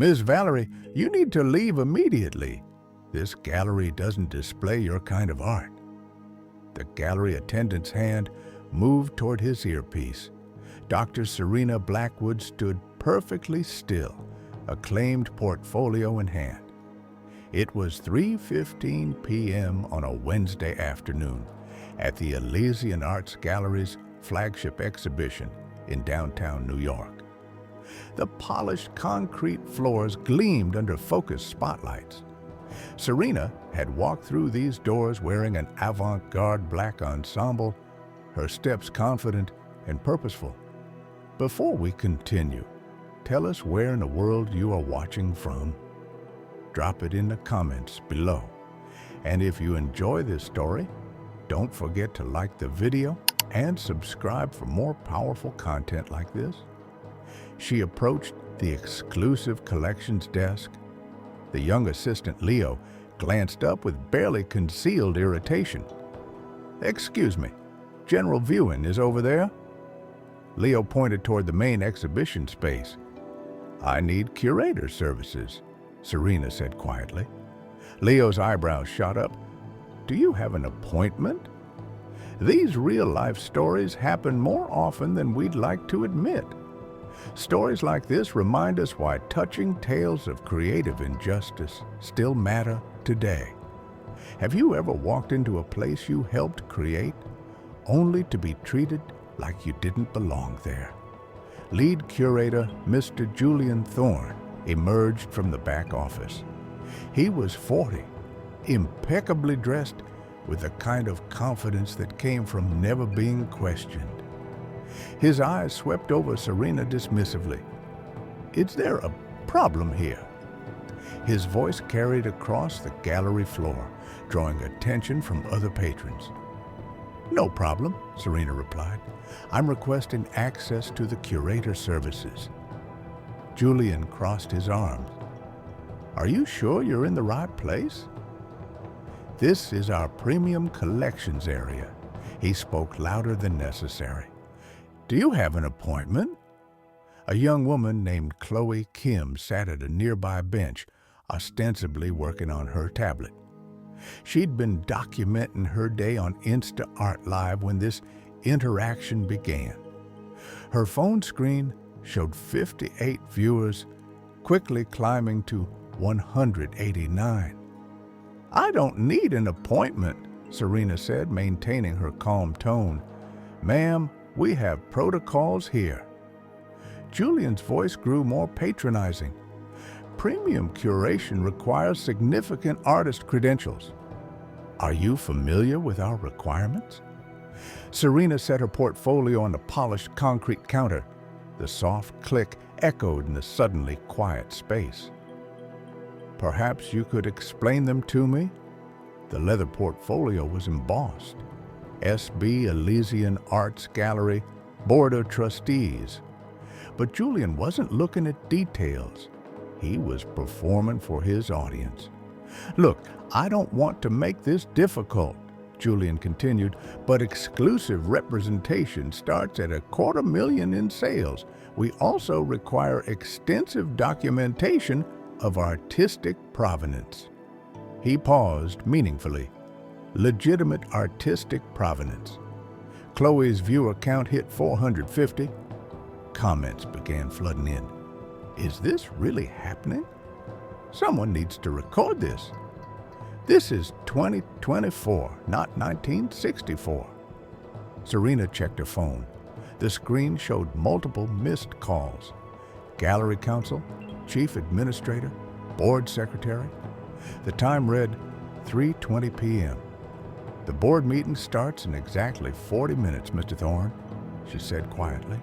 Miss Valerie, you need to leave immediately. This gallery doesn't display your kind of art. The gallery attendant's hand moved toward his earpiece. Dr. Serena Blackwood stood perfectly still, acclaimed portfolio in hand. It was 3:15 p.m. on a Wednesday afternoon at the Elysian Arts Gallery's flagship exhibition in downtown New York. The polished concrete floors gleamed under focused spotlights. Serena had walked through these doors wearing an avant-garde black ensemble, her steps confident and purposeful. Before we continue, tell us where in the world you are watching from. Drop it in the comments below. And if you enjoy this story, don't forget to like the video and subscribe for more powerful content like this. She approached the exclusive collections desk. The young assistant, Leo, glanced up with barely concealed irritation. "Excuse me, general viewing is over there?" Leo pointed toward the main exhibition space. "I need curator services," Serena said quietly. Leo's eyebrows shot up. "Do you have an appointment?" These real-life stories happen more often than we'd like to admit. Stories like this remind us why touching tales of creative injustice still matter today. Have you ever walked into a place you helped create, only to be treated like you didn't belong there? Lead curator Mr. Julian Thorne emerged from the back office. He was 40, impeccably dressed with the kind of confidence that came from never being questioned. His eyes swept over Serena dismissively. "Is there a problem here?" His voice carried across the gallery floor, drawing attention from other patrons. "No problem," Serena replied. "I'm requesting access to the curator services." Julian crossed his arms. "Are you sure you're in the right place?" "This is our premium collections area." He spoke louder than necessary. "Do you have an appointment?" A young woman named Chloe Kim sat at a nearby bench, ostensibly working on her tablet. She'd been documenting her day on Insta Art Live when this interaction began. Her phone screen showed 58 viewers, quickly climbing to 189. "I don't need an appointment," Serena said, maintaining her calm tone. "Ma'am, we have protocols here." Julian's voice grew more patronizing. "Premium curation requires significant artist credentials. Are you familiar with our requirements?" Serena set her portfolio on the polished concrete counter. The soft click echoed in the suddenly quiet space. "Perhaps you could explain them to me?" The leather portfolio was embossed. S.B. Elysian Arts Gallery, Board of Trustees. But Julian wasn't looking at details. He was performing for his audience. "Look, I don't want to make this difficult," Julian continued, "but exclusive representation starts at $250,000 in sales. We also require extensive documentation of artistic provenance." He paused meaningfully. Legitimate artistic provenance. Chloe's viewer count hit 450. Comments began flooding in. "Is this really happening? Someone needs to record this. This is 2024, not 1964. Serena checked her phone. The screen showed multiple missed calls. Gallery counsel, chief administrator, board secretary. The time read 3:20 p.m. "The board meeting starts in exactly 40 minutes, Mr. Thorne," she said quietly.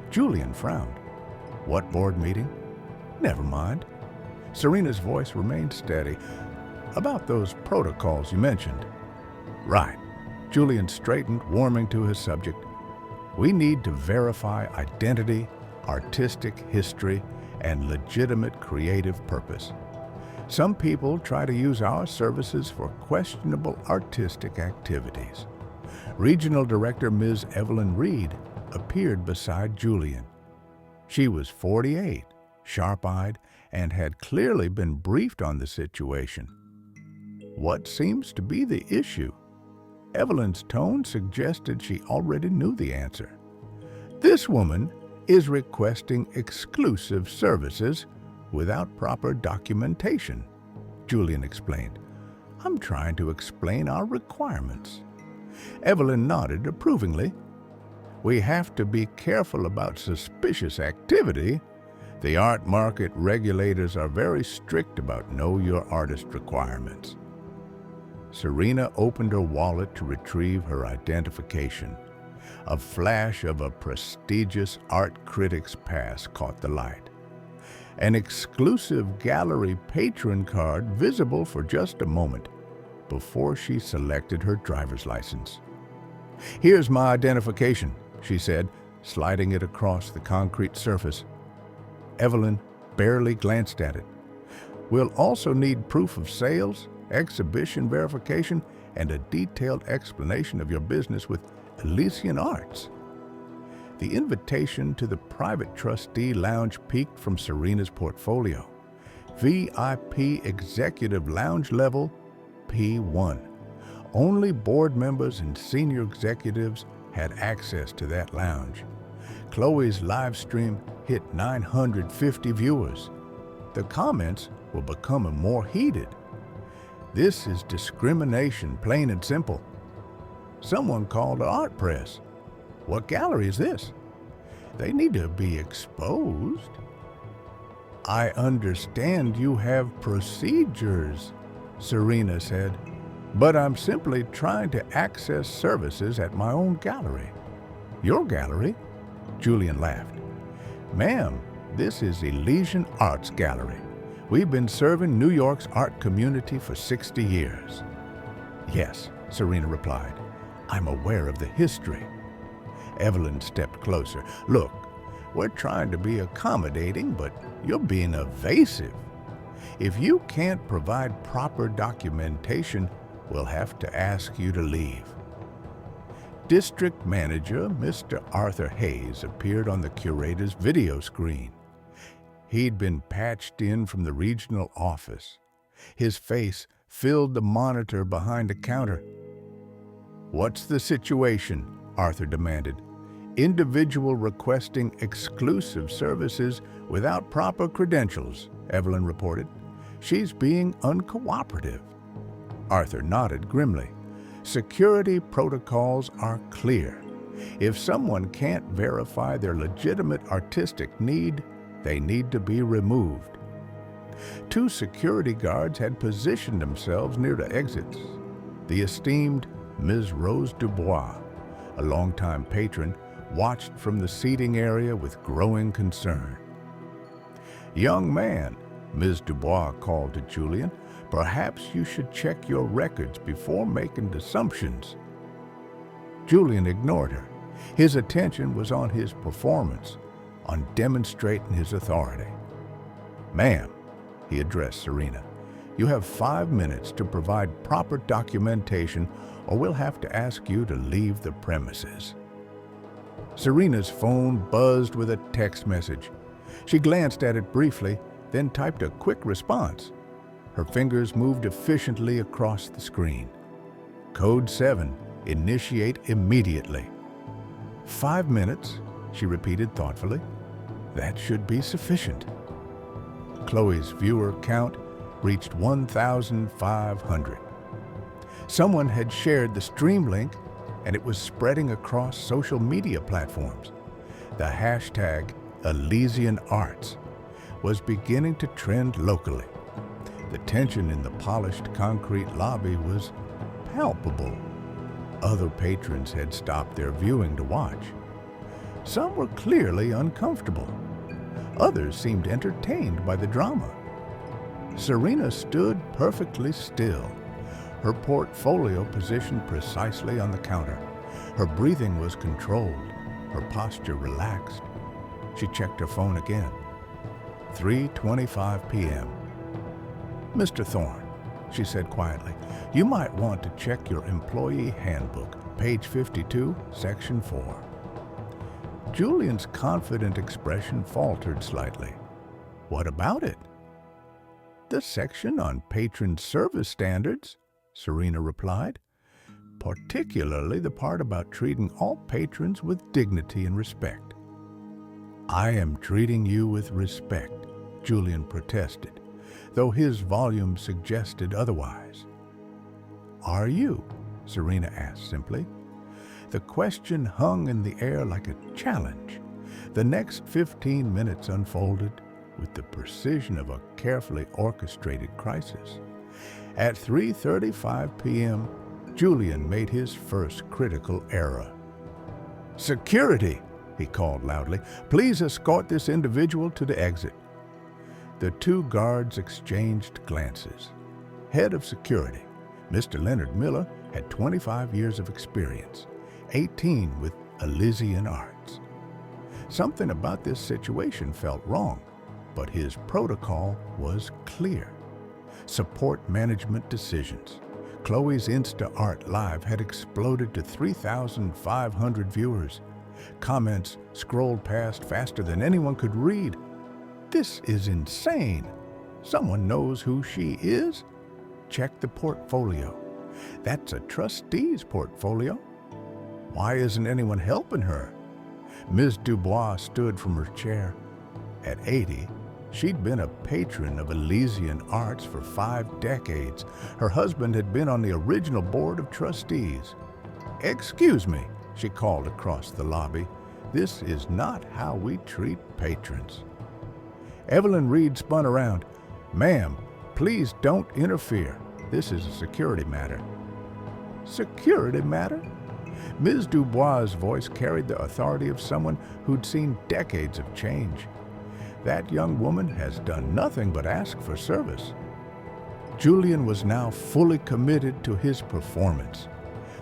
Julian frowned. "What board meeting?" "Never mind." Serena's voice remained steady. "About those protocols you mentioned." "Right." Julian straightened, warming to his subject. "We need to verify identity, artistic history, and legitimate creative purpose. Some people try to use our services for questionable artistic activities." Regional Director Ms. Evelyn Reed appeared beside Julian. She was 48, sharp-eyed, and had clearly been briefed on the situation. What seems to be the issue? Evelyn's tone suggested she already knew the answer. This woman is requesting exclusive services without proper documentation, Julian explained. I'm trying to explain our requirements. Evelyn nodded approvingly. We have to be careful about suspicious activity. The art market regulators are very strict about know your artist requirements. Serena opened her wallet to retrieve her identification. A flash of a prestigious art critic's pass caught the light. An exclusive gallery patron card visible for just a moment before she selected her driver's license. Here's my identification, she said, sliding it across the concrete surface. Evelyn barely glanced at it. We'll also need proof of sales, exhibition verification, and a detailed explanation of your business with Elysian Arts. The invitation to the private trustee lounge peeked from Serena's portfolio. VIP Executive Lounge Level P1. Only board members and senior executives had access to that lounge. Chloe's live stream hit 950 viewers. The comments were becoming more heated. This is discrimination, plain and simple. Someone called the art press. What gallery is this? They need to be exposed. I understand you have procedures, Serena said, but I'm simply trying to access services at my own gallery. Your gallery? Julian laughed. Ma'am, this is Elysian Arts Gallery. We've been serving New York's art community for 60 years. Yes, Serena replied. I'm aware of the history. Evelyn stepped closer. Look, we're trying to be accommodating, but you're being evasive. If you can't provide proper documentation, we'll have to ask you to leave. District Manager Mr. Arthur Hayes appeared on the curator's video screen. He'd been patched in from the regional office. His face filled the monitor behind the counter. What's the situation? Arthur demanded. Individual requesting exclusive services without proper credentials, Evelyn reported. She's being uncooperative. Arthur nodded grimly. Security protocols are clear. If someone can't verify their legitimate artistic need, they need to be removed. 2 security guards had positioned themselves near the exits. The esteemed Ms. Rose Dubois, a longtime patron, watched from the seating area with growing concern. Young man, Ms. Dubois called to Julian, perhaps you should check your records before making assumptions. Julian ignored her. His attention was on his performance, on demonstrating his authority. Ma'am, he addressed Serena, you have 5 minutes to provide proper documentation or we'll have to ask you to leave the premises. Serena's phone buzzed with a text message. She glanced at it briefly, then typed a quick response. Her fingers moved efficiently across the screen. Code 7, initiate immediately. 5 minutes, she repeated thoughtfully. That should be sufficient. Chloe's viewer count reached 1,500. Someone had shared the stream link and it was spreading across social media platforms. The hashtag Elysian Arts was beginning to trend locally. The tension in the polished concrete lobby was palpable. Other patrons had stopped their viewing to watch. Some were clearly uncomfortable. Others seemed entertained by the drama. Serena stood perfectly still, her portfolio positioned precisely on the counter. Her breathing was controlled, her posture relaxed. She checked her phone again. 3:25 p.m. Mr. Thorne, she said quietly, you might want to check your employee handbook, page 52, section 4. Julian's confident expression faltered slightly. What about it? the section on patron service standards," Serena replied, "particularly the part about treating all patrons with dignity and respect." "I am treating you with respect," Julian protested, though his volume suggested otherwise. "Are you?" Serena asked simply. The question hung in the air like a challenge. The next 15 minutes unfolded with the precision of a carefully orchestrated crisis. At 3:35 p.m., Julian made his first critical error. "Security!" he called loudly. "Please escort this individual to the exit." The two guards exchanged glances. Head of security, Mr. Leonard Miller, had 25 years of experience, 18 with Elysian Arts. Something about this situation felt wrong, but his protocol was clear. Support management decisions. Chloe's InstaArt Live had exploded to 3,500 viewers. Comments scrolled past faster than anyone could read. "This is insane. Someone knows who she is? Check the portfolio. That's a trustee's portfolio. Why isn't anyone helping her?" Ms. Dubois stood from her chair. At 80, she'd been a patron of Elysian Arts for 5 decades. Her husband had been on the original board of trustees. "Excuse me," she called across the lobby. "This is not how we treat patrons." Evelyn Reed spun around. "Ma'am, please don't interfere. This is a security matter." "Security matter?" Ms. Dubois' voice carried the authority of someone who'd seen decades of change. "That young woman has done nothing but ask for service." Julian was now fully committed to his performance.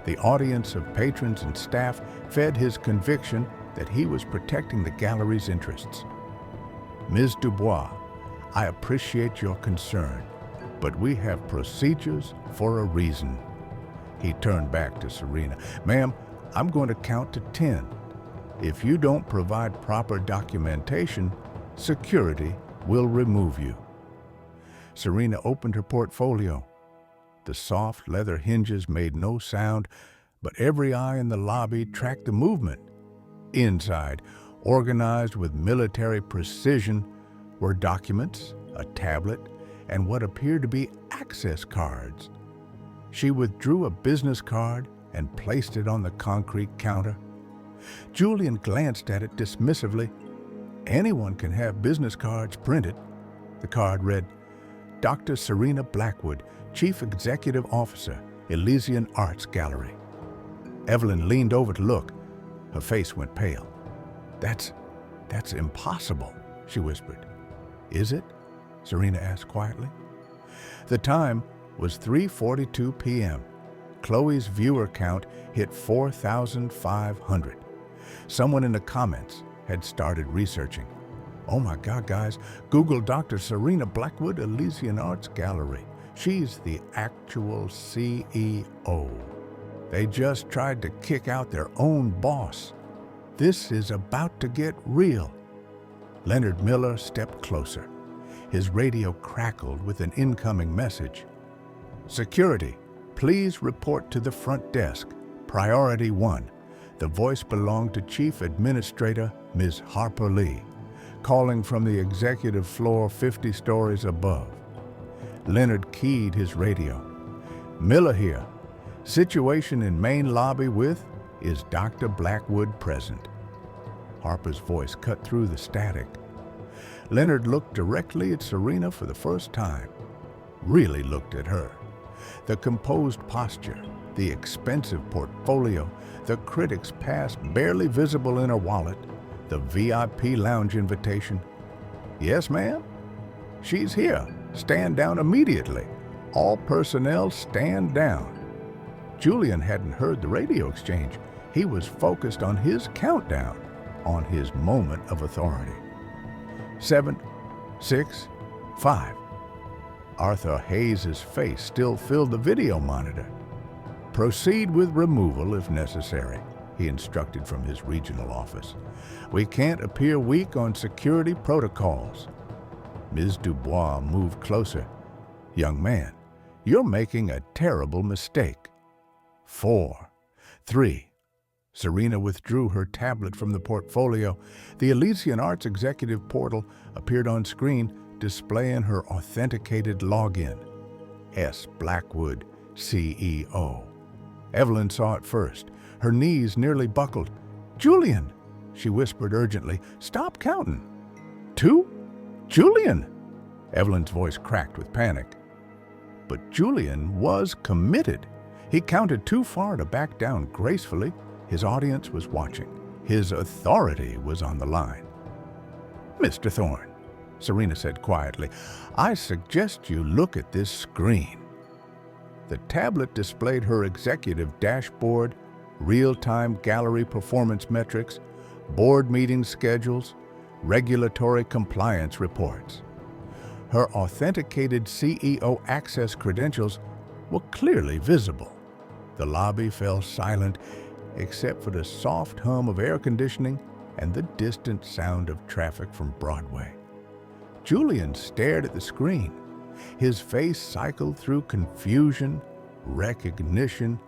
The audience of patrons and staff fed his conviction that he was protecting the gallery's interests. "Ms. Dubois, I appreciate your concern, but we have procedures for a reason." He turned back to Serena. "Ma'am, I'm going to count to 10. If you don't provide proper documentation, security will remove you." Serena opened her portfolio. The soft leather hinges made no sound, but every eye in the lobby tracked the movement. Inside, organized with military precision, were documents, a tablet, and what appeared to be access cards. She withdrew a business card and placed it on the concrete counter. Julian glanced at it dismissively. Anyone can have business cards printed. The card read, "Dr. Serena Blackwood, Chief Executive Officer, Elysian Arts Gallery." Evelyn leaned over to look. Her face went pale. That's impossible," she whispered. "Is it?" Serena asked quietly. The time was 3:42 p.m. Chloe's viewer count hit 4,500. Someone in the comments had started researching. "Oh my God, guys, Google Dr. Serena Blackwood, Elysian Arts Gallery. She's the actual CEO. They just tried to kick out their own boss. This is about to get real." Leonard Miller stepped closer. His radio crackled with an incoming message. "Security, please report to the front desk. Priority 1. The voice belonged to Chief Administrator Ms. Harper Lee, calling from the executive floor 50 stories above." Leonard keyed his radio. "Miller here. Situation in main lobby with, is Dr. Blackwood present?" Harper's voice cut through the static. Leonard looked directly at Serena for the first time. Really looked at her. The composed posture, the expensive portfolio, the critic's past barely visible in her wallet, the VIP lounge invitation. "Yes, ma'am?" "She's here. Stand down immediately. All personnel stand down." Julian hadn't heard the radio exchange. He was focused on his countdown, on his moment of authority. 7, 6, 5. Arthur Hayes' face still filled the video monitor. "Proceed with removal if necessary," he instructed from his regional office. "We can't appear weak on security protocols." Ms. Dubois moved closer. "Young man, you're making a terrible mistake." 4, 3. Serena withdrew her tablet from the portfolio. The Elysian Arts executive portal appeared on screen, displaying her authenticated login. S. Blackwood, CEO. Evelyn saw it first. Her knees nearly buckled. "Julian," she whispered urgently, "stop counting." 2? Julian! Evelyn's voice cracked with panic. But Julian was committed. He counted too far to back down gracefully. His audience was watching. His authority was on the line. "Mr. Thorne," Serena said quietly, "I suggest you look at this screen." The tablet displayed her executive dashboard, real-time gallery performance metrics, board meeting schedules, regulatory compliance reports. Her authenticated CEO access credentials were clearly visible. The lobby fell silent except for the soft hum of air conditioning and the distant sound of traffic from Broadway. Julian stared at the screen. His face cycled through confusion, recognition,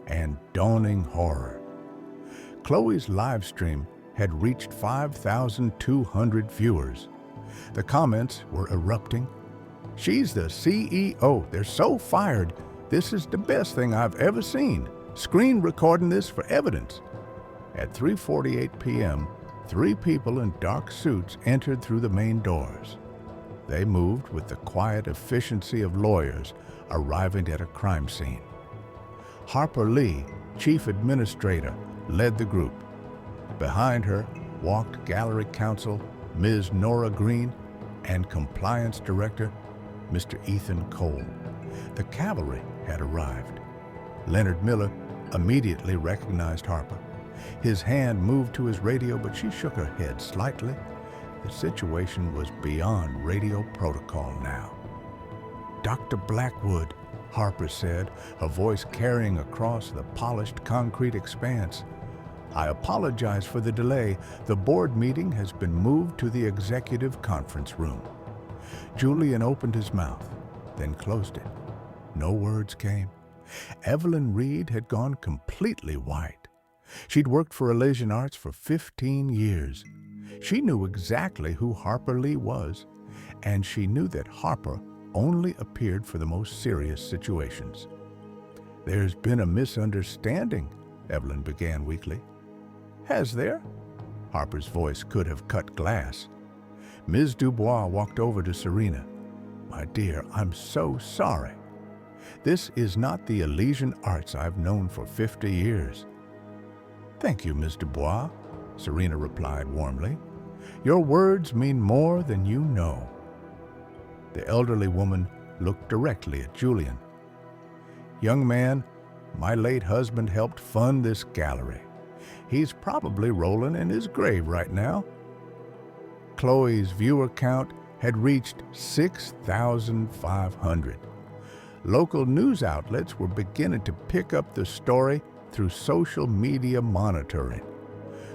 and dawning horror. Chloe's live stream had reached 5,200 viewers. The comments were erupting. "She's the CEO. They're so fired. This is the best thing I've ever seen. Screen recording this for evidence." At 3:48 p.m., 3 people in dark suits entered through the main doors. They moved with the quiet efficiency of lawyers arriving at a crime scene. Harper Lee, chief administrator, led the group. Behind her walked gallery counsel Ms. Nora Green and compliance director Mr. Ethan Cole. The cavalry had arrived. Leonard Miller immediately recognized Harper. His hand moved to his radio, but she shook her head slightly. The situation was beyond radio protocol now. "Dr. Blackwood," Harper said, her voice carrying across the polished concrete expanse, "I apologize for the delay. The board meeting has been moved to the executive conference room." Julian opened his mouth, then closed it. No words came. Evelyn Reed had gone completely white. She'd worked for Elysian Arts for 15 years. She knew exactly who Harper Lee was, and she knew that Harper only appeared for the most serious situations. "There's been a misunderstanding," Evelyn began weakly. "Has there?" Harper's voice could have cut glass. Ms. Dubois walked over to Serena. "My dear, I'm so sorry. This is not the Elysian Arts I've known for 50 years." "Thank you, Ms. Dubois," Serena replied warmly. "Your words mean more than you know." The elderly woman looked directly at Julian. "Young man, my late husband helped fund this gallery. He's probably rolling in his grave right now." Chloe's viewer count had reached 6,500. Local news outlets were beginning to pick up the story through social media monitoring.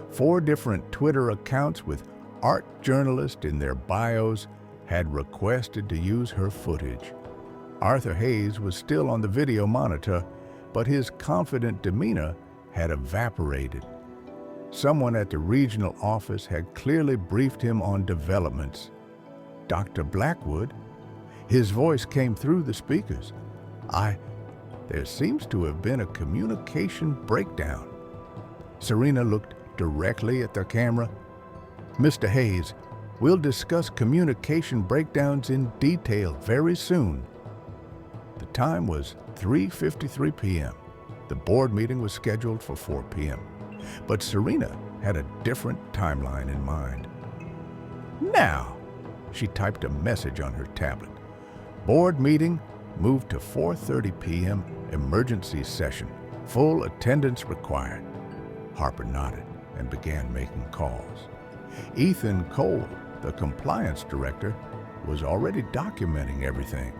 4 different Twitter accounts with art journalists in their bios had requested to use her footage. Arthur Hayes was still on the video monitor, but his confident demeanor had evaporated. Someone at the regional office had clearly briefed him on developments. "Dr. Blackwood?" His voice came through the speakers. There seems to have been a communication breakdown." Serena looked directly at the camera. "Mr. Hayes, we'll discuss communication breakdowns in detail very soon." The time was 3:53 p.m. The board meeting was scheduled for 4 p.m. But Serena had a different timeline in mind. "Now," she typed a message on her tablet. "Board meeting moved to 4:30 p.m. emergency session. Full attendance required." Harper nodded and began making calls. Ethan Cole, the compliance director, was already documenting everything.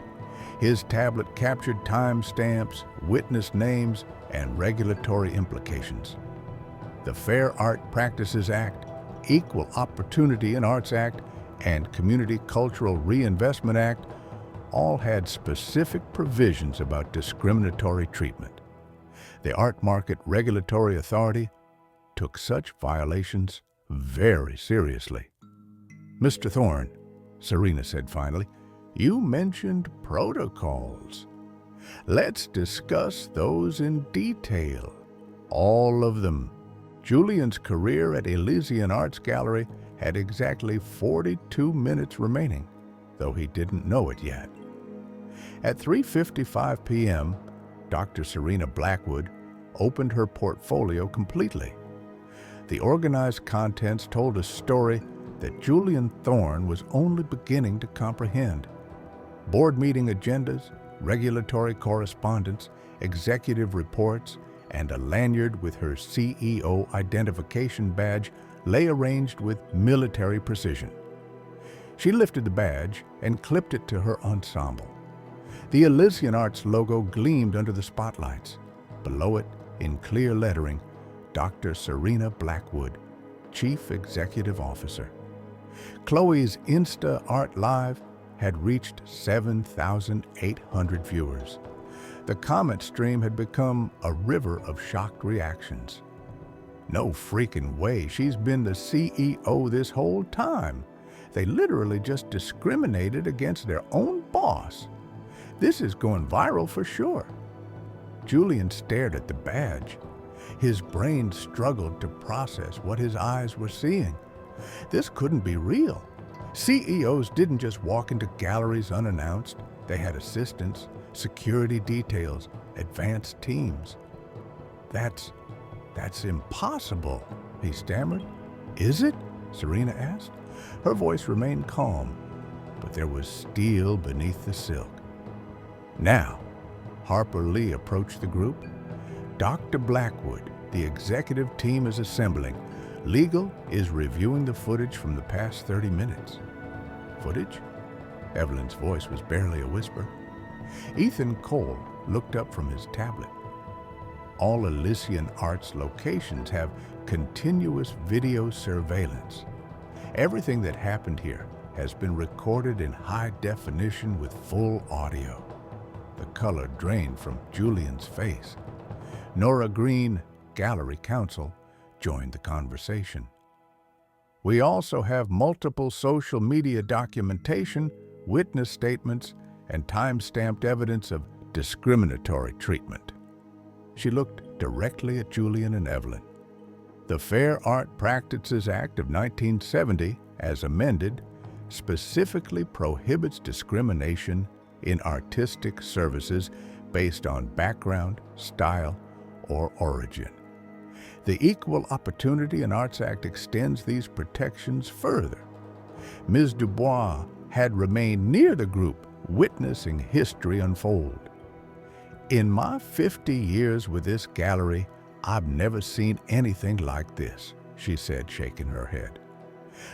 His tablet captured timestamps, witness names, and regulatory implications. The Fair Art Practices Act, Equal Opportunity in Arts Act, and Community Cultural Reinvestment Act all had specific provisions about discriminatory treatment. The Art Market Regulatory Authority took such violations very seriously. "Mr. Thorne," Serena said finally, "you mentioned protocols. Let's discuss those in detail. All of them." Julian's career at Elysian Arts Gallery had exactly 42 minutes remaining, though he didn't know it yet. At 3:55 p.m., Dr. Serena Blackwood opened her portfolio completely. The organized contents told a story that Julian Thorne was only beginning to comprehend. Board meeting agendas, regulatory correspondence, executive reports, and a lanyard with her CEO identification badge lay arranged with military precision. She lifted the badge and clipped it to her ensemble. The Elysian Arts logo gleamed under the spotlights. Below it, in clear lettering, Dr. Serena Blackwood, Chief Executive Officer. Chloe's Insta Art Live had reached 7,800 viewers. The comment stream had become a river of shocked reactions. "No freaking way, she's been the CEO this whole time. They literally just discriminated against their own boss. This is going viral for sure." Julian stared at the badge. His brain struggled to process what his eyes were seeing. This couldn't be real. CEOs didn't just walk into galleries unannounced. They had assistants, security details, advanced teams. That's impossible," he stammered. "Is it?" Serena asked. Her voice remained calm, but there was steel beneath the silk. "Now," Harper Lee approached the group. "Dr. Blackwood, the executive team is assembling. Legal is reviewing the footage from the past 30 minutes. "Footage?" Evelyn's voice was barely a whisper. Ethan Cole looked up from his tablet. "All Elysian Arts locations have continuous video surveillance. Everything that happened here has been recorded in high definition with full audio." The color drained from Julian's face. Nora Green, gallery counsel, joined the conversation. "We also have multiple social media documentation, witness statements, and time-stamped evidence of discriminatory treatment." She looked directly at Julian and Evelyn. "The Fair Art Practices Act of 1970, as amended, specifically prohibits discrimination in artistic services based on background, style, or origin. The Equal Opportunity in Arts Act extends these protections further." Ms. Dubois had remained near the group, witnessing history unfold. "In my 50 years with this gallery, I've never seen anything like this," she said, shaking her head.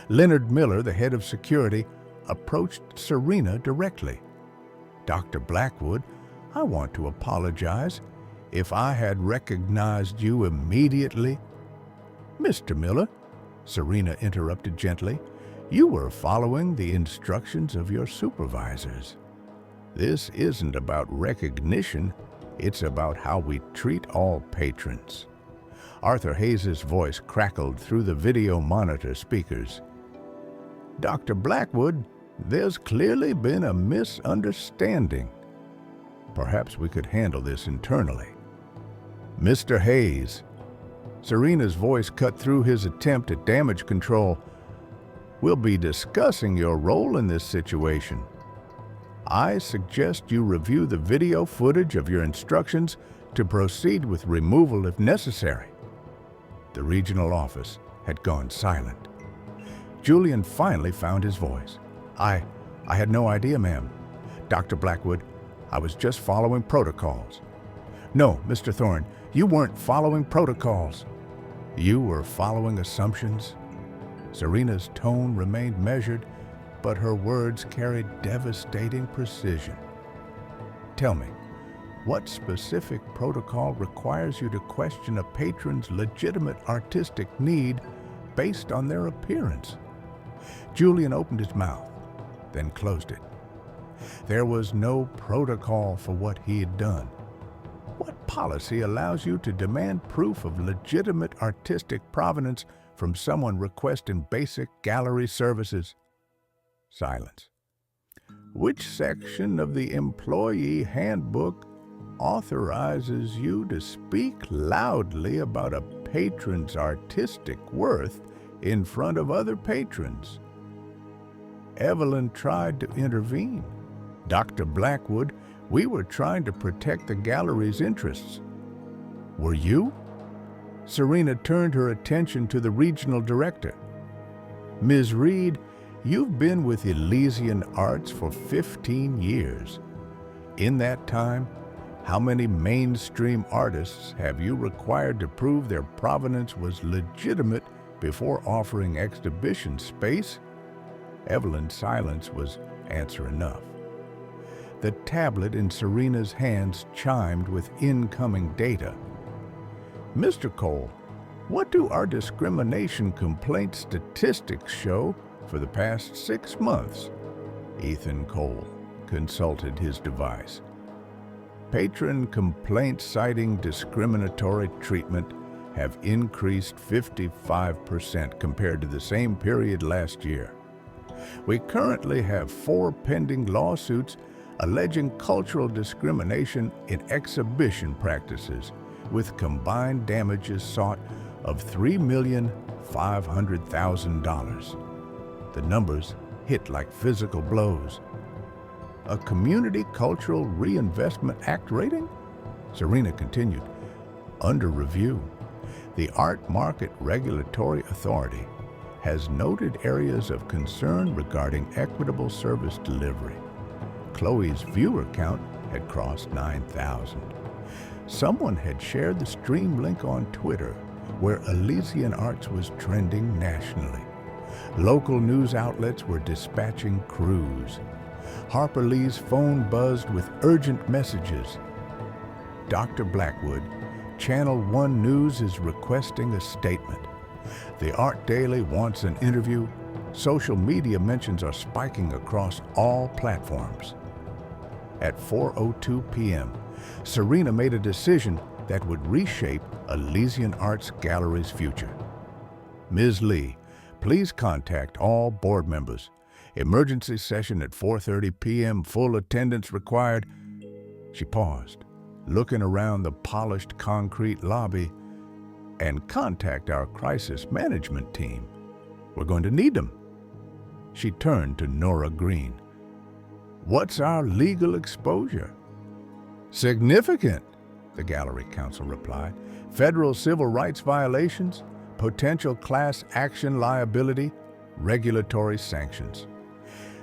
Leonard Miller, the head of security, approached Serena directly. "Dr. Blackwood, I want to apologize. If I had recognized you immediately—" "Mr. Miller," Serena interrupted gently, "you were following the instructions of your supervisors. This isn't about recognition, it's about how we treat all patrons." Arthur Hayes' voice crackled through the video monitor speakers. "Dr. Blackwood, there's clearly been a misunderstanding. Perhaps we could handle this internally." "Mr. Hayes," Serena's voice cut through his attempt at damage control, "we'll be discussing your role in this situation. I suggest you review the video footage of your instructions to proceed with removal if necessary." The regional office had gone silent. Julian finally found his voice. I had no idea, ma'am. Dr. Blackwood, I was just following protocols." "No, Mr. Thorne, you weren't following protocols. You were following assumptions." Serena's tone remained measured, but her words carried devastating precision. "Tell me, what specific protocol requires you to question a patron's legitimate artistic need based on their appearance?" Julian opened his mouth, then closed it. There was no protocol for what he had done. What policy allows you to demand proof of legitimate artistic provenance from someone requesting basic gallery services? Silence. Which section of the employee handbook authorizes you to speak loudly about a patron's artistic worth in front of other patrons? Evelyn tried to intervene. Dr. Blackwood, we were trying to protect the gallery's interests. Were you? Serena turned her attention to the regional director. Ms. Reed, you've been with Elysian Arts for 15 years. In that time, how many mainstream artists have you required to prove their provenance was legitimate before offering exhibition space? Evelyn's silence was answer enough. The tablet in Serena's hands chimed with incoming data. Mr. Cole, what do our discrimination complaint statistics show for the past 6 months? Ethan Cole consulted his device. Patron complaints citing discriminatory treatment have increased 55% compared to the same period last year. We currently have 4 pending lawsuits alleging cultural discrimination in exhibition practices, with combined damages sought of $3,500,000. The numbers hit like physical blows. A Community Cultural Reinvestment Act rating? Serena continued. Under review, the Art Market Regulatory Authority has noted areas of concern regarding equitable service delivery. Chloe's viewer count had crossed 9,000. Someone had shared the stream link on Twitter, where Elysian Arts was trending nationally. Local news outlets were dispatching crews. Harper Lee's phone buzzed with urgent messages. Dr. Blackwood, Channel 1 News is requesting a statement. The Art Daily wants an interview. Social media mentions are spiking across all platforms. At 4:02 p.m., Serena made a decision that would reshape Elysian Arts Gallery's future. Ms. Lee, please contact all board members. Emergency session at 4:30 p.m., full attendance required. She paused, looking around the polished concrete lobby. And contact our crisis management team. We're going to need them. She turned to Nora Green. What's our legal exposure? Significant, the Gallery Council replied. Federal civil rights violations, potential class action liability, regulatory sanctions.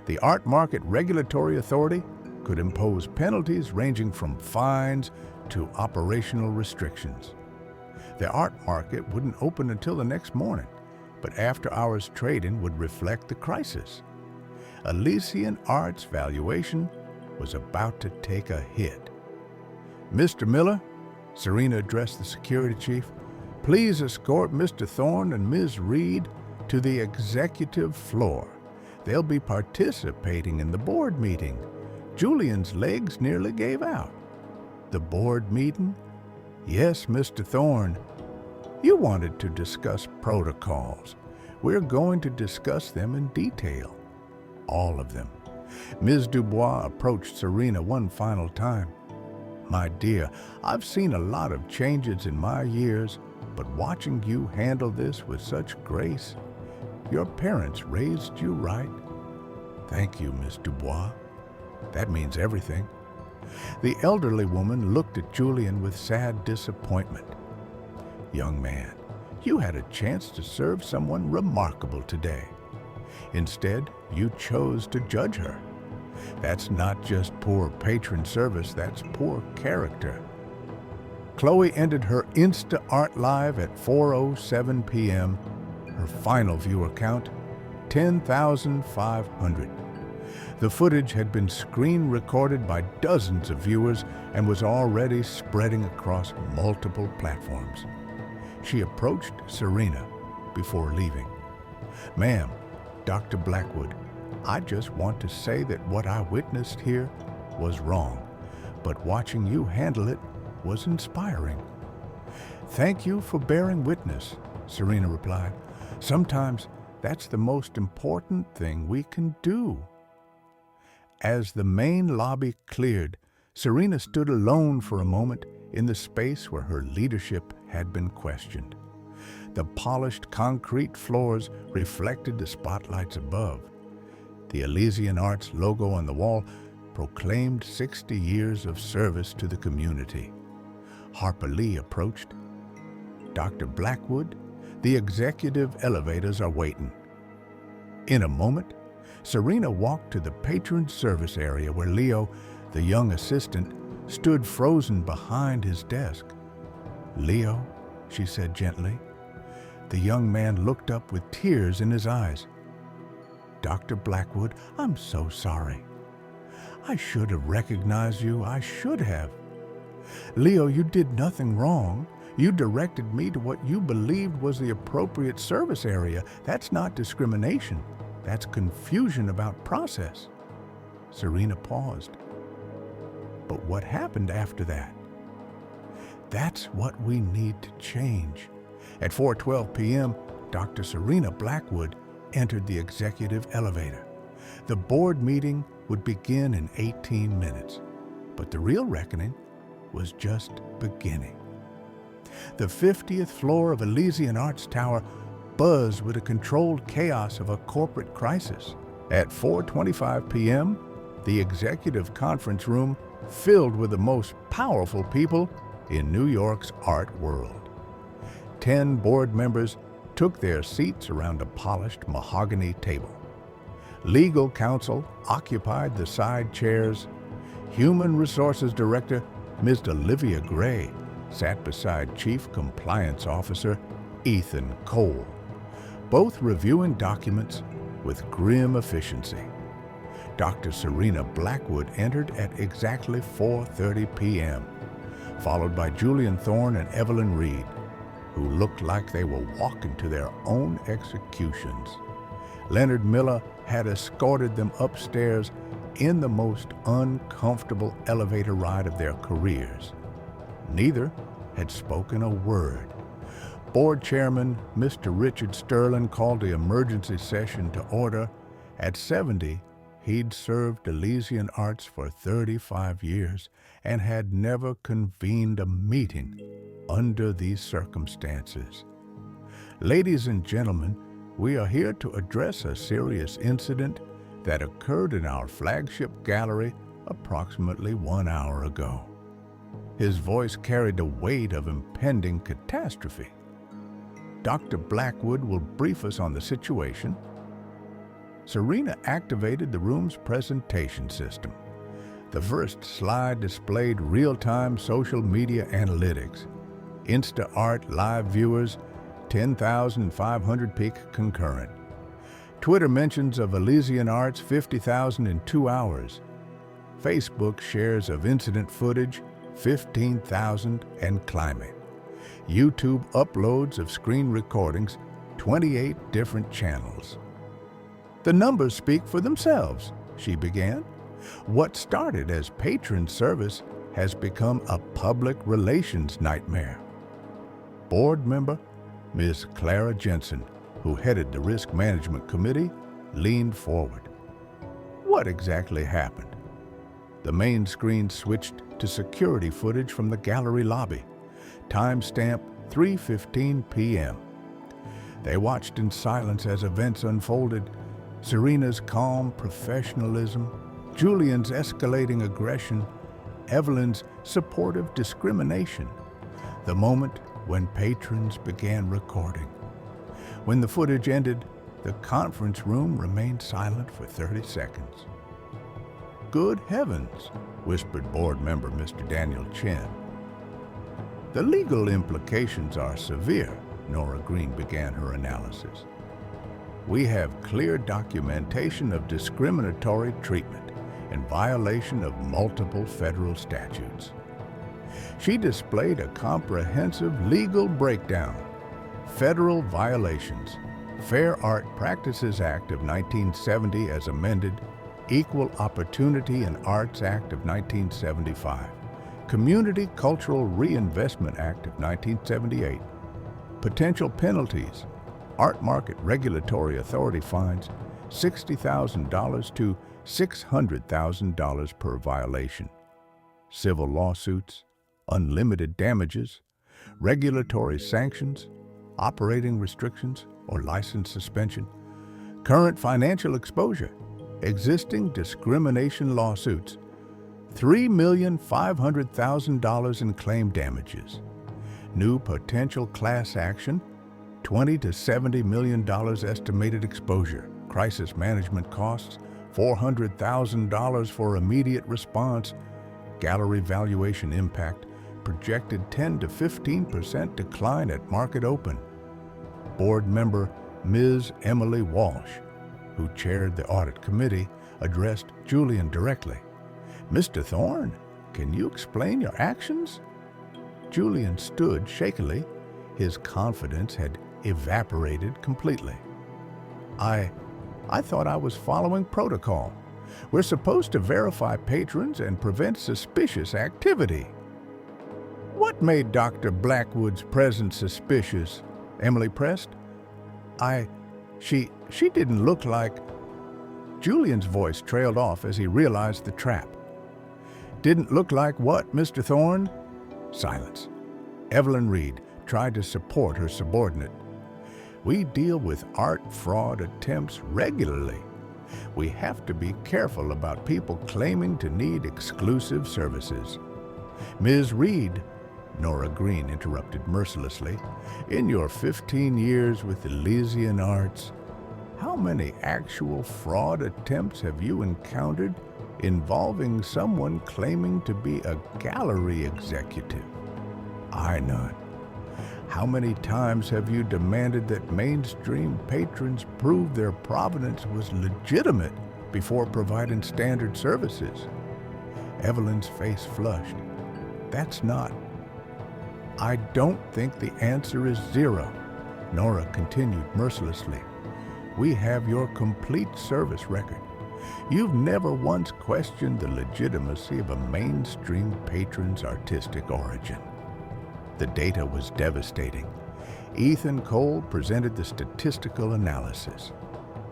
The Art Market Regulatory Authority could impose penalties ranging from fines to operational restrictions. The art market wouldn't open until the next morning, but after-hours trading would reflect the crisis. Elysian Arts' valuation was about to take a hit. Mr. Miller, Serena addressed the security chief, please escort Mr. Thorne and Ms. Reed to the executive floor. They'll be participating in the board meeting. Julian's legs nearly gave out. The board meeting? Yes, Mr. Thorne. You wanted to discuss protocols. We're going to discuss them in detail. All of them. Ms. Dubois approached Serena one final time. My dear, I've seen a lot of changes in my years, but watching you handle this with such grace, your parents raised you right. Thank you, Miss Dubois. That means everything. The elderly woman looked at Julian with sad disappointment. Young man, you had a chance to serve someone remarkable today. Instead, you chose to judge her. That's not just poor patron service, that's poor character. Chloe ended her Insta Art Live at 4:07 p.m. Her final viewer count, 10,500. The footage had been screen recorded by dozens of viewers and was already spreading across multiple platforms. She approached Serena before leaving. Ma'am, Dr. Blackwood, I just want to say that what I witnessed here was wrong, but watching you handle it was inspiring. Thank you for bearing witness, Serena replied. Sometimes that's the most important thing we can do. As the main lobby cleared, Serena stood alone for a moment in the space where her leadership had been questioned. The polished concrete floors reflected the spotlights above. The Elysian Arts logo on the wall proclaimed 60 years of service to the community. Harper Lee approached. Dr. Blackwood, the executive elevators are waiting. In a moment, Serena walked to the patron service area where Leo, the young assistant, stood frozen behind his desk. Leo, she said gently. The young man looked up with tears in his eyes. Dr. Blackwood, I'm so sorry. I should have recognized you. I should have. Leo, you did nothing wrong. You directed me to what you believed was the appropriate service area. That's not discrimination. That's confusion about process. Serena paused. But what happened after that? That's what we need to change. At 4:12 p.m., Dr. Serena Blackwood entered the executive elevator. The board meeting would begin in 18 minutes, but the real reckoning was just beginning. The 50th floor of Elysian Arts Tower buzzed with the controlled chaos of a corporate crisis. At 4:25 p.m., the executive conference room filled with the most powerful people in New York's art world. 10 board members took their seats around a polished mahogany table. Legal counsel occupied the side chairs. Human Resources Director, Ms. Olivia Gray, sat beside Chief Compliance Officer Ethan Cole, both reviewing documents with grim efficiency. Dr. Serena Blackwood entered at exactly 4:30 p.m., followed by Julian Thorne and Evelyn Reed, who looked like they were walking to their own executions. Leonard Miller had escorted them upstairs in the most uncomfortable elevator ride of their careers. Neither had spoken a word. Board Chairman Mr. Richard Sterling called the emergency session to order. At 70, he'd served Elysian Arts for 35 years and had never convened a meeting under these circumstances. Ladies and gentlemen, we are here to address a serious incident that occurred in our flagship gallery approximately 1 hour ago. His voice carried the weight of impending catastrophe. Dr. Blackwood will brief us on the situation. Serena activated the room's presentation system. The first slide displayed real-time social media analytics. InstaArt live viewers, 10,500 peak concurrent. Twitter mentions of Elysian Arts, 50,000 in 2 hours. Facebook shares of incident footage, 15,000 and climbing. YouTube uploads of screen recordings, 28 different channels. The numbers speak for themselves, she began. What started as patron service has become a public relations nightmare. Board member Ms. Clara Jensen, who headed the Risk Management Committee, leaned forward. What exactly happened? The main screen switched to security footage from the gallery lobby. Timestamp 3:15 p.m. They watched in silence as events unfolded. Serena's calm professionalism, Julian's escalating aggression, Evelyn's supportive discrimination. The moment when patrons began recording. When the footage ended, the conference room remained silent for 30 seconds. Good heavens, whispered board member Mr. Daniel Chen. The legal implications are severe, Nora Green began her analysis. We have clear documentation of discriminatory treatment in violation of multiple federal statutes. She displayed a comprehensive legal breakdown, federal violations, Fair Art Practices Act of 1970 as amended, Equal Opportunity in Arts Act of 1975, Community Cultural Reinvestment Act of 1978, potential penalties, Art Market Regulatory Authority fines $60,000 to $600,000 per violation, civil lawsuits, unlimited damages, regulatory sanctions, operating restrictions or license suspension, current financial exposure, existing discrimination lawsuits, $3,500,000 in claim damages, new potential class action, $20 to $70 million estimated exposure, crisis management costs, $400,000 for immediate response, gallery valuation impact, projected 10 to 15% decline at market open. Board member Ms. Emily Walsh, who chaired the audit committee, addressed Julian directly. "Mr. Thorne, can you explain your actions?" Julian stood shakily. His confidence had evaporated completely. I thought I was following protocol. We're supposed to verify patrons and prevent suspicious activity. "What made Dr. Blackwood's presence suspicious?" Emily pressed. She didn't look like..." Julian's voice trailed off as he realized the trap. "Didn't look like what, Mr. Thorne?" Silence. Evelyn Reed tried to support her subordinate. "We deal with art fraud attempts regularly. We have to be careful about people claiming to need exclusive services." "Ms. Reed," Nora Green interrupted mercilessly, "in your 15 years with Elysian Arts, how many actual fraud attempts have you encountered involving someone claiming to be a gallery executive?" None. "How many times have you demanded that mainstream patrons prove their provenance was legitimate before providing standard services?" Evelyn's face flushed. "That's not..." "I don't think the answer is zero," Nora continued mercilessly. "We have your complete service record. You've never once questioned the legitimacy of a mainstream patron's artistic origin." The data was devastating. Ethan Cole presented the statistical analysis.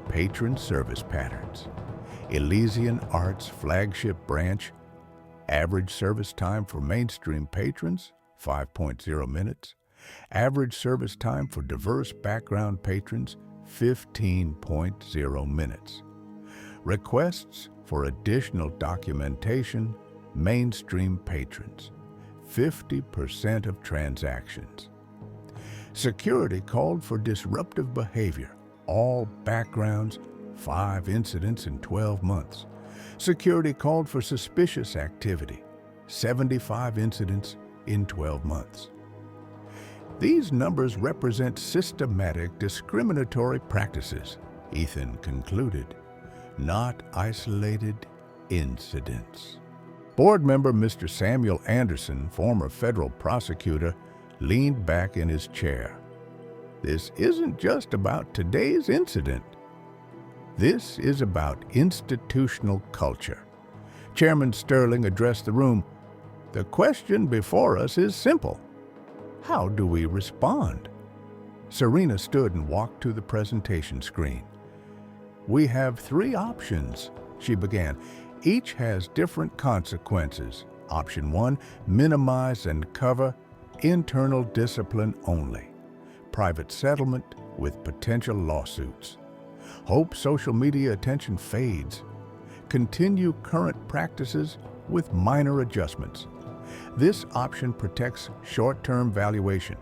Patron service patterns. Elysian Arts flagship branch, average service time for mainstream patrons, 5.0 minutes. Average service time for diverse background patrons, 15.0 minutes. Requests for additional documentation, mainstream patrons, 50% of transactions. Security called for disruptive behavior, all backgrounds, 5 incidents in 12 months. Security called for suspicious activity, 75 incidents in 12 months. These numbers represent systematic discriminatory practices, Ethan concluded, not isolated incidents. Board member Mr. Samuel Anderson, former federal prosecutor, leaned back in his chair. "This isn't just about today's incident. This is about institutional culture." Chairman Sterling addressed the room. "The question before us is simple. How do we respond?" Serena stood and walked to the presentation screen. "We have 3 options," she began. "Each has different consequences. Option 1, minimize and cover, internal discipline only. Private settlement with potential lawsuits. Hope social media attention fades. Continue current practices with minor adjustments. This option protects short-term valuation,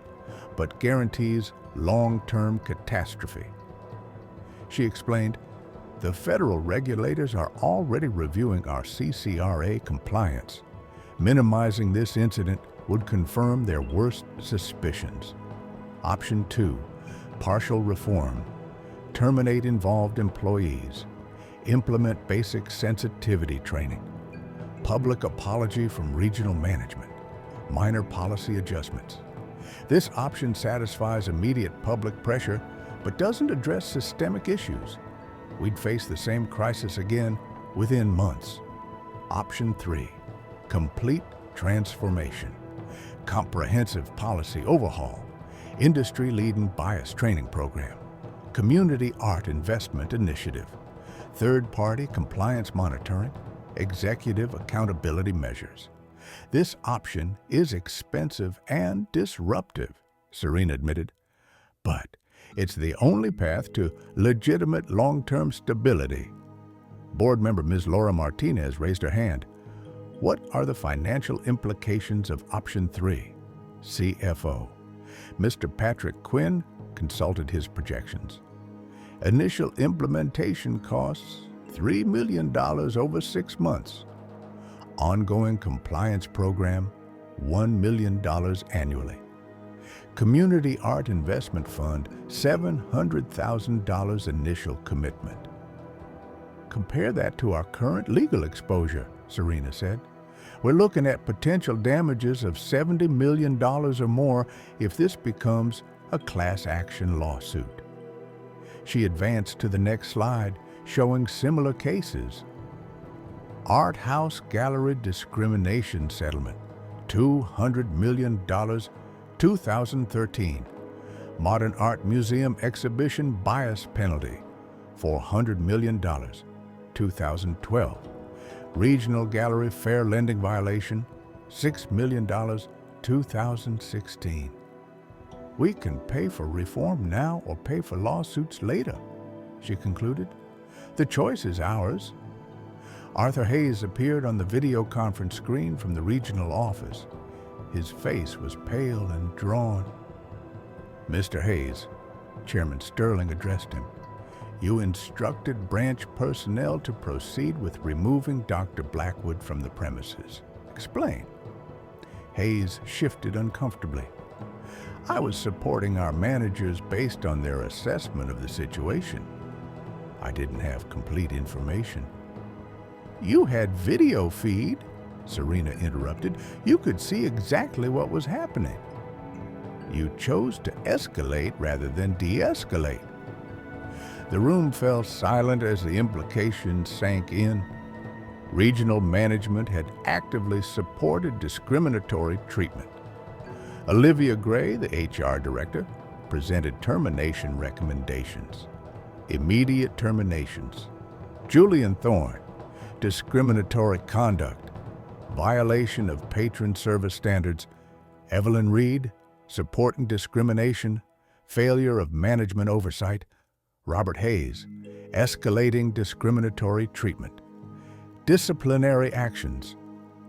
but guarantees long-term catastrophe." She explained, "The federal regulators are already reviewing our CCRA compliance. Minimizing this incident would confirm their worst suspicions. Option 2, partial reform. Terminate involved employees. Implement basic sensitivity training. Public apology from regional management. Minor policy adjustments. This option satisfies immediate public pressure, but doesn't address systemic issues, we'd face the same crisis again within months. Option 3, complete transformation. Comprehensive policy overhaul, industry-leading bias training program, community art investment initiative, third-party compliance monitoring, executive accountability measures. This option is expensive and disruptive, Serena admitted, but it's the only path to legitimate long-term stability. Board member Ms. Laura Martinez raised her hand. What are the financial implications of Option 3? CFO. Mr. Patrick Quinn consulted his projections. Initial implementation costs $3 million over 6 months. Ongoing compliance program, $1 million annually. Community Art Investment Fund, $700,000 initial commitment. Compare that to our current legal exposure, Serena said. We're looking at potential damages of $70 million or more if this becomes a class action lawsuit. She advanced to the next slide, showing similar cases. Art House Gallery discrimination settlement, $200 million, 2013. Modern Art Museum exhibition bias penalty, $400 million, 2012. Regional Gallery fair lending violation, $6 million, 2016. We can pay for reform now or pay for lawsuits later, she concluded. The choice is ours. Arthur Hayes appeared on the video conference screen from the regional office. His face was pale and drawn. Mr. Hayes, Chairman Sterling addressed him. You instructed branch personnel to proceed with removing Dr. Blackwood from the premises. Explain. Hayes shifted uncomfortably. I was supporting our managers based on their assessment of the situation. I didn't have complete information. You had video feed, Serena interrupted. You could see exactly what was happening. You chose to escalate rather than de-escalate. The room fell silent as the implications sank in. Regional management had actively supported discriminatory treatment. Olivia Gray, the HR director, presented termination recommendations. Immediate terminations. Julian Thorne, discriminatory conduct, violation of patron service standards. Evelyn Reed, supporting discrimination, failure of management oversight. Robert Hayes, escalating discriminatory treatment. Disciplinary actions.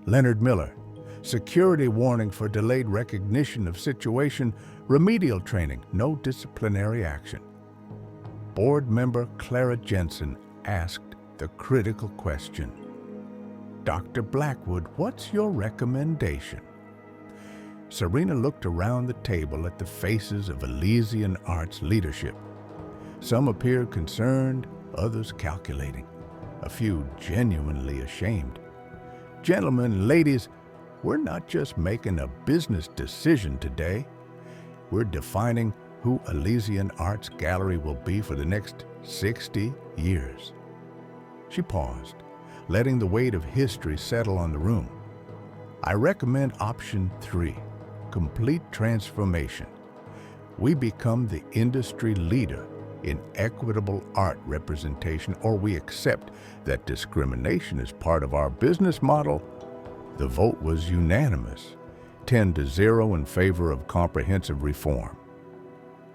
Leonard Miller, security warning for delayed recognition of situation, remedial training, no disciplinary action. Board member Clara Jensen asked the critical question. Dr. Blackwood, what's your recommendation? Serena looked around the table at the faces of Elysian Arts leadership. Some appeared concerned, others calculating, a few genuinely ashamed. Gentlemen, ladies, we're not just making a business decision today. We're defining who Elysian Arts Gallery will be for the next 60 years. She paused, letting the weight of history settle on the room. I recommend option 3, complete transformation. We become the industry leader in equitable art representation, or we accept that discrimination is part of our business model. The vote was unanimous, 10-0 in favor of comprehensive reform.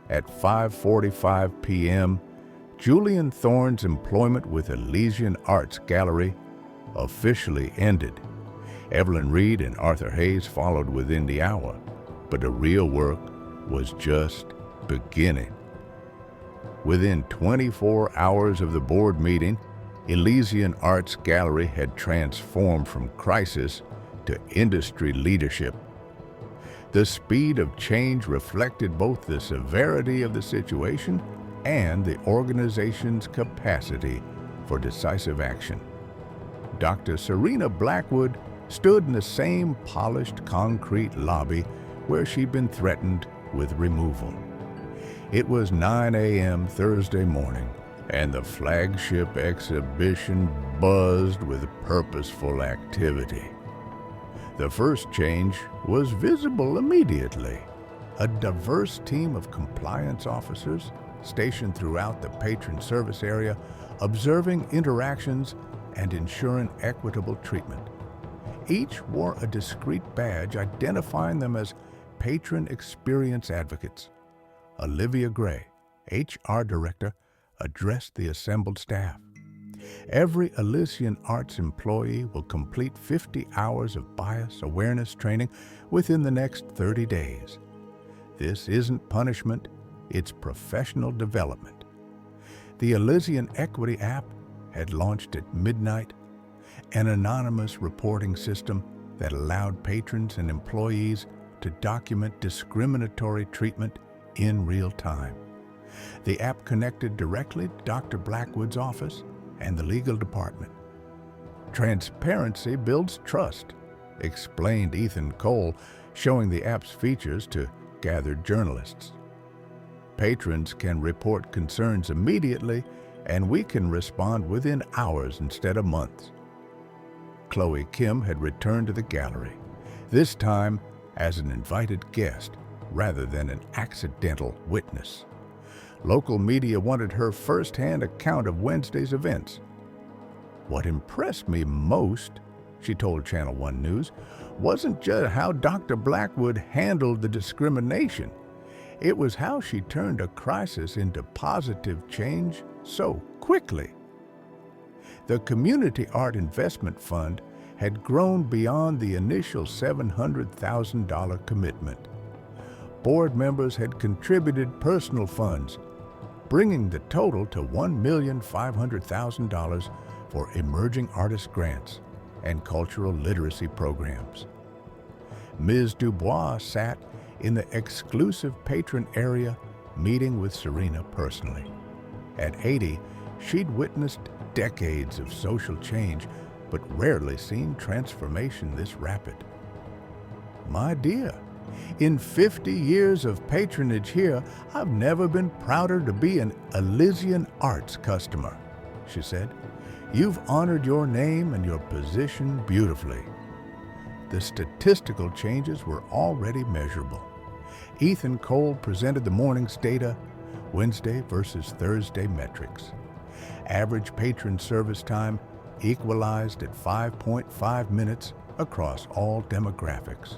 At 5:45 p.m., Julian Thorne's employment with Elysian Arts Gallery officially ended. Evelyn Reed and Arthur Hayes followed within the hour, but the real work was just beginning. Within 24 hours of the board meeting, Elysian Arts Gallery had transformed from crisis to industry leadership. The speed of change reflected both the severity of the situation and the organization's capacity for decisive action. Dr. Serena Blackwood stood in the same polished concrete lobby where she'd been threatened with removal. It was 9 a.m. Thursday morning, and the flagship exhibition buzzed with purposeful activity. The first change was visible immediately. A diverse team of compliance officers stationed throughout the patron service area, observing interactions and ensuring equitable treatment. Each wore a discrete badge identifying them as Patron Experience Advocates. Olivia Gray, HR Director, addressed the assembled staff. Every Elysian Arts employee will complete 50 hours of bias awareness training within the next 30 days. This isn't punishment, it's professional development. The Elysian Equity app had launched at midnight, an anonymous reporting system that allowed patrons and employees to document discriminatory treatment in real time. The app connected directly to Dr. Blackwood's office and the legal department. Transparency builds trust, explained Ethan Cole, showing the app's features to gathered journalists. Patrons can report concerns immediately, and we can respond within hours instead of months. Chloe Kim had returned to the gallery, this time as an invited guest rather than an accidental witness. Local media wanted her first-hand account of Wednesday's events. What impressed me most, she told Channel One News, wasn't just how Dr. Blackwood handled the discrimination. It was how she turned a crisis into positive change so quickly. The Community Art Investment Fund had grown beyond the initial $700,000 commitment. Board members had contributed personal funds, bringing the total to $1,500,000 for emerging artist grants and cultural literacy programs. Ms. Dubois sat in the exclusive patron area, meeting with Serena personally. At 80, she'd witnessed decades of social change, but rarely seen transformation this rapid. My dear, in 50 years of patronage here, I've never been prouder to be an Elysian Arts customer, she said. You've honored your name and your position beautifully. The statistical changes were already measurable. Ethan Cole presented the morning's data, Wednesday versus Thursday metrics. Average patron service time equalized at 5.5 minutes across all demographics.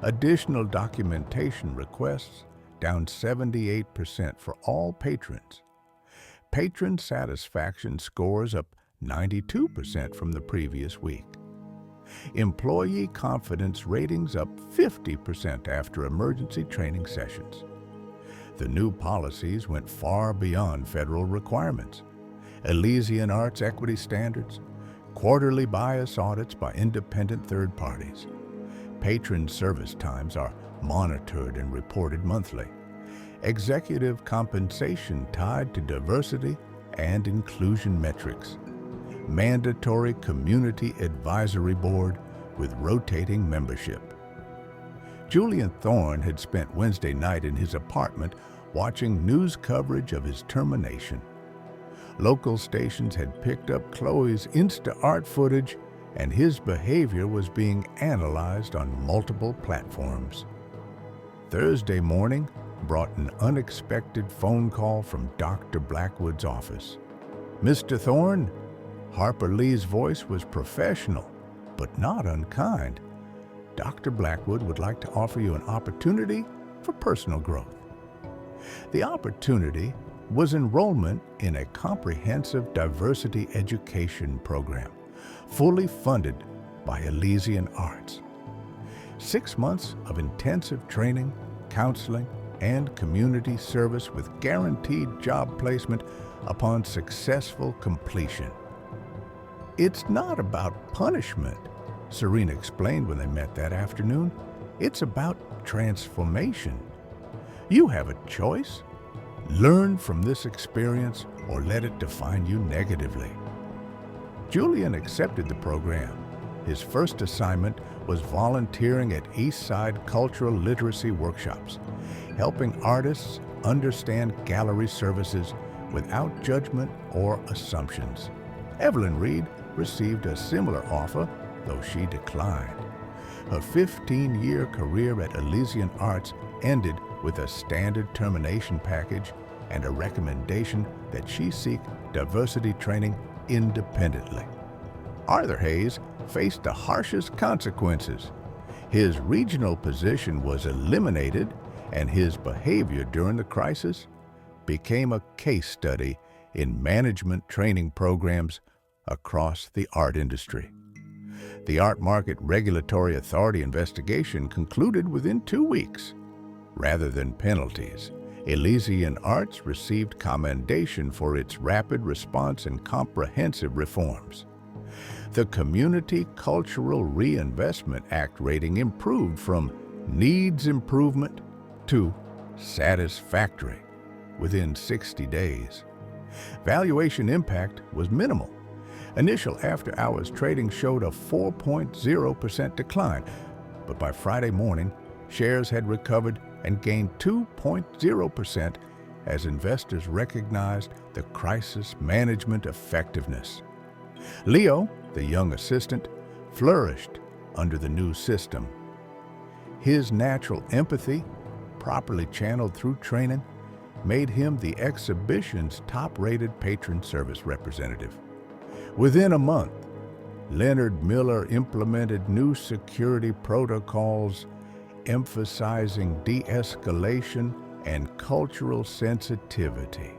Additional documentation requests down 78% for all patrons. Patron satisfaction scores up 92% from the previous week. Employee confidence ratings up 50% after emergency training sessions. The new policies went far beyond federal requirements. Elysian Arts equity standards, quarterly bias audits by independent third parties. Patron service times are monitored and reported monthly. Executive compensation tied to diversity and inclusion metrics. Mandatory community advisory board with rotating membership. Julian Thorne had spent Wednesday night in his apartment watching news coverage of his termination. Local stations had picked up Chloe's Insta-art footage, and his behavior was being analyzed on multiple platforms. Thursday morning brought an unexpected phone call from Dr. Blackwood's office. Mr. Thorne? Harper Lee's voice was professional, but not unkind. Dr. Blackwood would like to offer you an opportunity for personal growth. The opportunity was enrollment in a comprehensive diversity education program, fully funded by Elysian Arts. 6 months of intensive training, counseling, and community service with guaranteed job placement upon successful completion. It's not about punishment, Serena explained when they met that afternoon. It's about transformation. You have a choice. Learn from this experience or let it define you negatively. Julian accepted the program. His first assignment was volunteering at Eastside Cultural Literacy Workshops, helping artists understand gallery services without judgment or assumptions. Evelyn Reed received a similar offer, though she declined. Her 15-year career at Elysian Arts ended with a standard termination package and a recommendation that she seek diversity training independently. Arthur Hayes faced the harshest consequences. His regional position was eliminated, and his behavior during the crisis became a case study in management training programs across the art industry. The Art Market Regulatory Authority investigation concluded within 2 weeks. Rather than penalties, Elysian Arts received commendation for its rapid response and comprehensive reforms. The Community Cultural Reinvestment Act rating improved from needs improvement to satisfactory within 60 days. Valuation impact was minimal. Initial after-hours trading showed a 4.0% decline, but by Friday morning, shares had recovered and gained 2.0% as investors recognized the crisis management effectiveness. Leo, the young assistant, flourished under the new system. His natural empathy, properly channeled through training, made him the exhibition's top-rated patron service representative. Within a month, Leonard Miller implemented new security protocols emphasizing de-escalation and cultural sensitivity.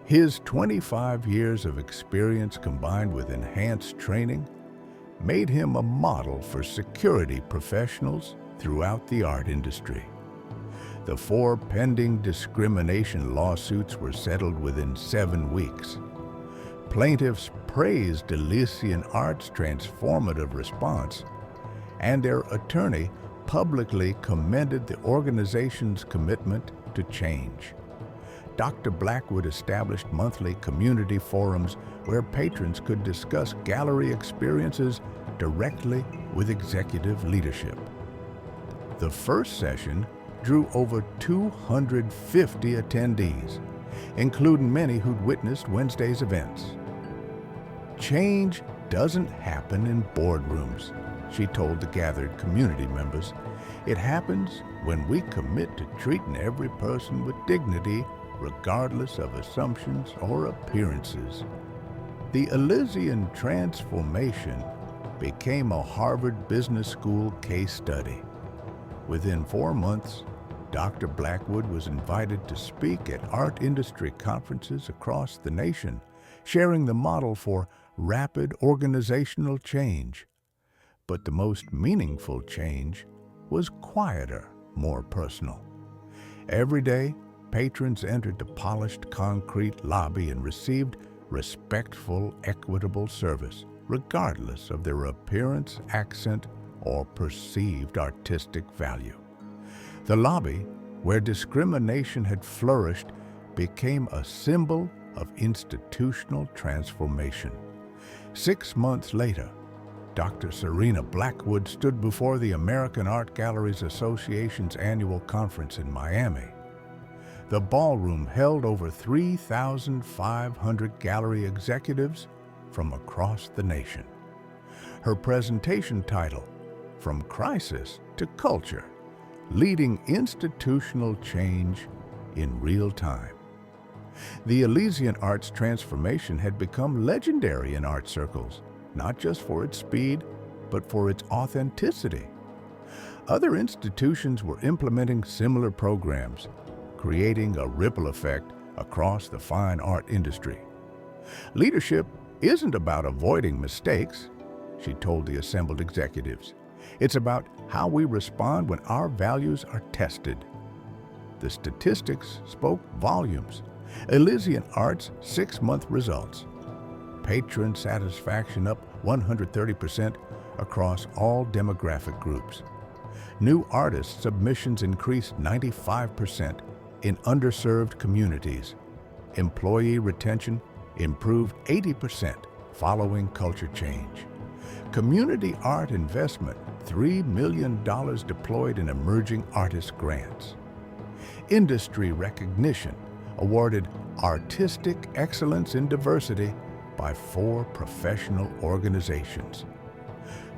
His 25 years of experience combined with enhanced training made him a model for security professionals throughout the art industry. The 4 pending discrimination lawsuits were settled within 7 weeks. Plaintiffs praised Elysian Arts' transformative response, and their attorney publicly commended the organization's commitment to change. Dr. Blackwood established monthly community forums where patrons could discuss gallery experiences directly with executive leadership. The first session drew over 250 attendees, including many who'd witnessed Wednesday's events. Change doesn't happen in boardrooms, she told the gathered community members. It happens when we commit to treating every person with dignity, regardless of assumptions or appearances. The Elysian transformation became a Harvard Business School case study. Within 4 months, Dr. Blackwood was invited to speak at art industry conferences across the nation, sharing the model for rapid organizational change. But the most meaningful change was quieter, more personal. Every day, patrons entered the polished concrete lobby and received respectful, equitable service, regardless of their appearance, accent, or perceived artistic value. The lobby, where discrimination had flourished, became a symbol of institutional transformation. 6 months later, Dr. Serena Blackwood stood before the American Art Galleries Association's annual conference in Miami. The ballroom held over 3,500 gallery executives from across the nation. Her presentation title, From Crisis to Culture, Leading Institutional Change in Real Time. The Elysian Arts transformation had become legendary in art circles, not just for its speed, but for its authenticity. Other institutions were implementing similar programs, creating a ripple effect across the fine art industry. Leadership isn't about avoiding mistakes, she told the assembled executives. It's about how we respond when our values are tested. The statistics spoke volumes. Elysian Arts' 6-month results. Patron satisfaction up 130% across all demographic groups. New artist submissions increased 95% in underserved communities. Employee retention improved 80% following culture change. Community art investment, $3 million deployed in emerging artist grants. industry recognition, awarded Artistic Excellence in Diversity by 4 professional organizations.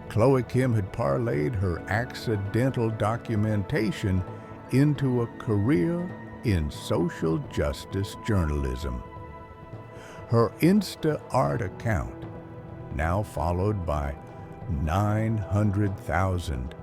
Chloe Kim had parlayed her accidental documentation into a career in social justice journalism. Her Insta-Art account, now followed by 900,000